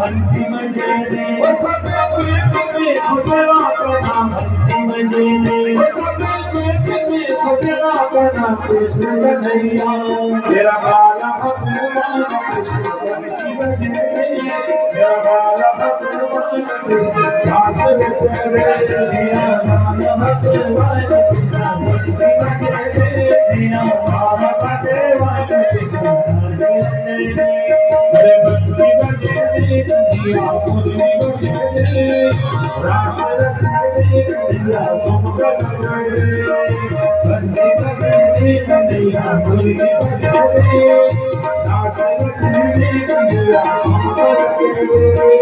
हंसी मजेने वो सब में खुदा बना हंसी मजेने वो सब में खुदा बना कृष्ण कन्हैया मेरा बाला भगवान कृष्ण हंसी मजेने मेरा बाला भगवान कृष्ण दास चले मेरा बाला भगवान कृष्ण हंसी मजेने मेरा बाला भगवान कृष्ण हंसी मजेने बंसी बजेने दिया मुरली बजेने रास रचने दिया तुम बजेने बंसी बजेने दिया मुरली बजेने रास रचने दिया तुम बजेने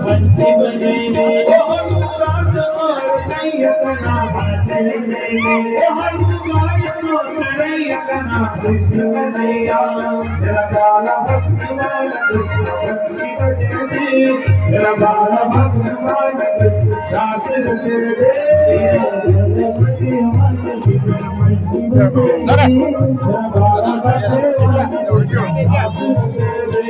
हंसी बजेने रास और चैया कना बजेने चढ़ैया कना कृष्ण कन्हैया मेरा बाला भगवान कृष्ण हंसी बजेने मेरा बाला भगवान कृष्ण दास चढ़े मेरा बाला भगवान दास चढ़े